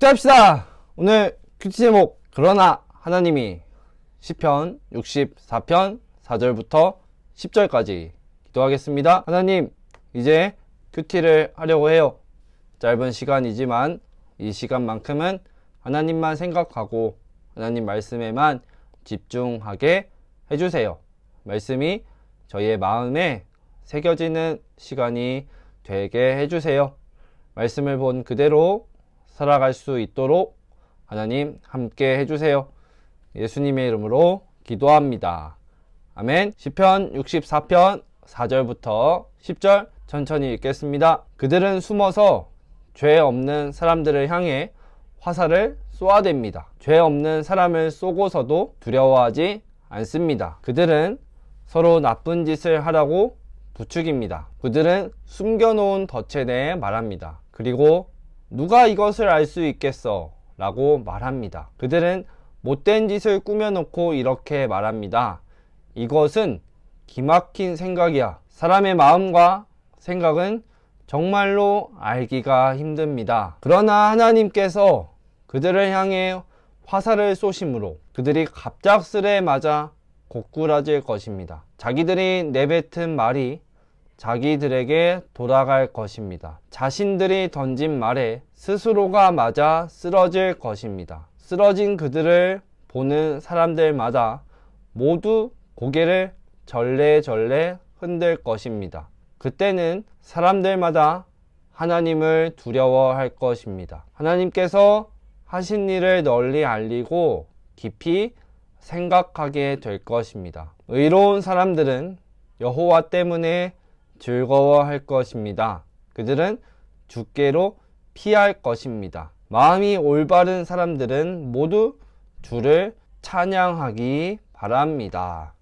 묵상합시다. 오늘 큐티 제목, 그러나 하나님이. 시편 64편 4절부터 10절까지 기도하겠습니다. 하나님, 이제 큐티를 하려고 해요. 짧은 시간이지만 이 시간만큼은 하나님만 생각하고 하나님 말씀에만 집중하게 해주세요. 말씀이 저희의 마음에 새겨지는 시간이 되게 해주세요. 말씀을 본 그대로 살아갈 수 있도록 하나님 함께 해주세요. 예수님의 이름으로 기도합니다. 아멘. 시편 64편 4절부터 10절 천천히 읽겠습니다. 그들은 숨어서 죄 없는 사람들을 향해 화살을 쏘아댑니다. 죄 없는 사람을 쏘고서도 두려워하지 않습니다. 그들은 서로 나쁜 짓을 하라고 부추깁니다. 그들은 숨겨놓은 덫에 대해 말합니다. 그리고 누가 이것을 알 수 있겠어? 라고 말합니다. 그들은 못된 짓을 꾸며놓고 이렇게 말합니다. 이것은 기막힌 생각이야. 사람의 마음과 생각은 정말로 알기가 힘듭니다. 그러나 하나님께서 그들을 향해 화살을 쏘심으로 그들이 갑작스레 맞아 고꾸라질 것입니다. 자기들이 내뱉은 말이 자기들에게 돌아갈 것입니다. 자신들이 던진 말에 스스로가 맞아 쓰러질 것입니다. 쓰러진 그들을 보는 사람들마다 모두 고개를 절레절레 흔들 것입니다. 그때는 사람들마다 하나님을 두려워할 것입니다. 하나님께서 하신 일을 널리 알리고 깊이 생각하게 될 것입니다. 의로운 사람들은 여호와 때문에 즐거워할 것입니다. 그들은 주께로 피할 것입니다. 마음이 올바른 사람들은 모두 주를 찬양하기 바랍니다.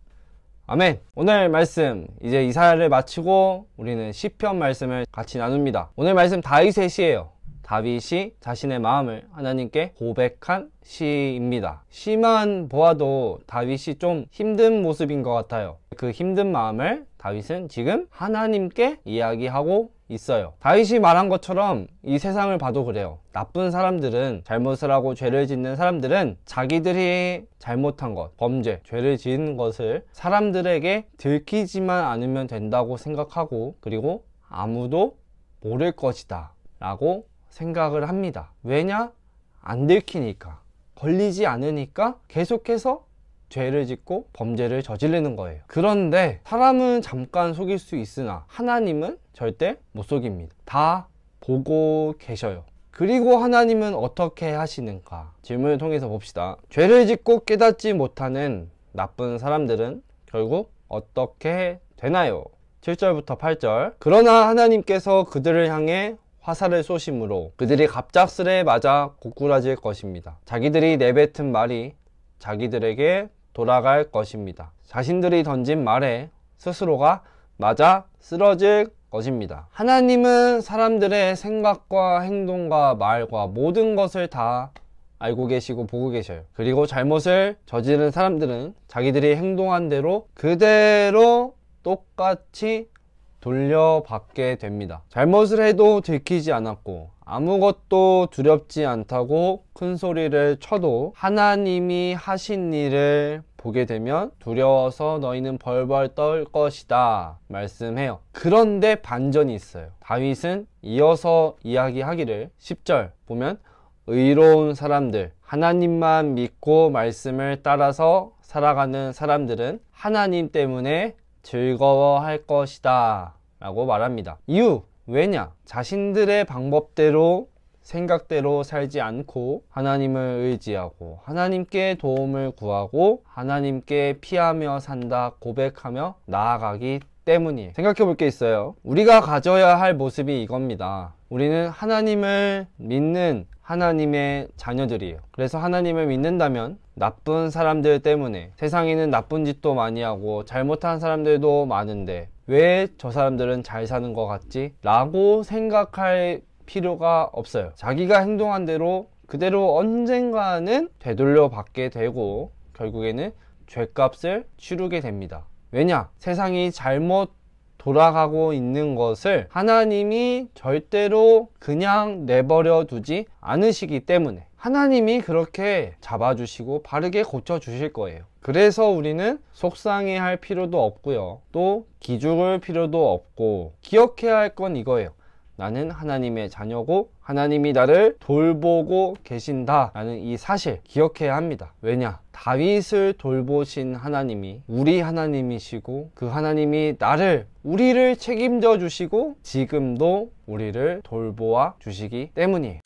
아멘. 오늘 말씀, 이제 이사야를 마치고 우리는 시편 말씀을 같이 나눕니다. 오늘 말씀 다윗의 시예요. 다윗이 자신의 마음을 하나님께 고백한 시입니다. 시만 보아도 다윗이 좀 힘든 모습인 것 같아요. 그 힘든 마음을 다윗은 지금 하나님께 이야기하고 있어요. 다윗이 말한 것처럼 이 세상을 봐도 그래요. 나쁜 사람들은, 잘못을 하고 죄를 짓는 사람들은 자기들이 잘못한 것, 범죄, 죄를 지은 것을 사람들에게 들키지만 않으면 된다고 생각하고, 그리고 아무도 모를 것이다 라고 생각을 합니다. 왜냐? 안 들키니까, 걸리지 않으니까 계속해서 죄를 짓고 범죄를 저지르는 거예요. 그런데 사람은 잠깐 속일 수 있으나 하나님은 절대 못 속입니다. 다 보고 계셔요. 그리고 하나님은 어떻게 하시는가? 질문을 통해서 봅시다. 죄를 짓고 깨닫지 못하는 나쁜 사람들은 결국 어떻게 되나요? 7절부터 8절. 그러나 하나님께서 그들을 향해 화살을 쏘심으로 그들이 갑작스레 맞아 고꾸라질 것입니다. 자기들이 내뱉은 말이 자기들에게 돌아갈 것입니다. 자신들이 던진 말에 스스로가 맞아 쓰러질 것입니다. 하나님은 사람들의 생각과 행동과 말과 모든 것을 다 알고 계시고 보고 계셔요. 그리고 잘못을 저지른 사람들은 자기들이 행동한 대로 그대로 똑같이 돌려받게 됩니다. 잘못을 해도 들키지 않았고 아무것도 두렵지 않다고 큰 소리를 쳐도 하나님이 하신 일을 보게 되면 두려워서 너희는 벌벌 떨 것이다 말씀해요. 그런데 반전이 있어요. 다윗은 이어서 이야기하기를 10절 보면 의로운 사람들, 하나님만 믿고 말씀을 따라서 살아가는 사람들은 하나님 때문에 즐거워할 것이다 라고 말합니다. 이유, 왜냐? 자신들의 방법대로 생각대로 살지 않고 하나님을 의지하고 하나님께 도움을 구하고 하나님께 피하며 산다 고백하며 나아가기 때문이에요. 생각해 볼 게 있어요. 우리가 가져야 할 모습이 이겁니다. 우리는 하나님을 믿는 하나님의 자녀들이에요. 그래서 하나님을 믿는다면 나쁜 사람들 때문에 세상에는 나쁜 짓도 많이 하고 잘못한 사람들도 많은데 왜 저 사람들은 잘 사는 것 같지? 라고 생각할 필요가 없어요. 자기가 행동한 대로 그대로 언젠가는 되돌려 받게 되고 결국에는 죗값을 치르게 됩니다. 왜냐? 세상이 잘못 돌아가고 있는 것을 하나님이 절대로 그냥 내버려 두지 않으시기 때문에 하나님이 그렇게 잡아주시고 바르게 고쳐주실 거예요. 그래서 우리는 속상해 할 필요도 없고요. 또 기죽을 필요도 없고 기억해야 할 건 이거예요. 나는 하나님의 자녀고 하나님이 나를 돌보고 계신다 라는 이 사실 기억해야 합니다. 왜냐? 다윗을 돌보신 하나님이 우리 하나님이시고 그 하나님이 우리를 책임져 주시고 지금도 우리를 돌보아 주시기 때문이에요.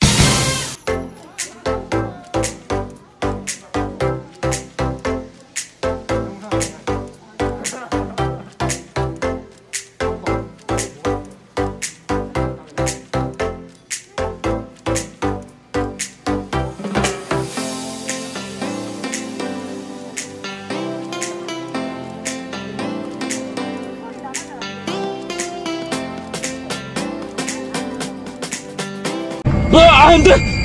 안 돼!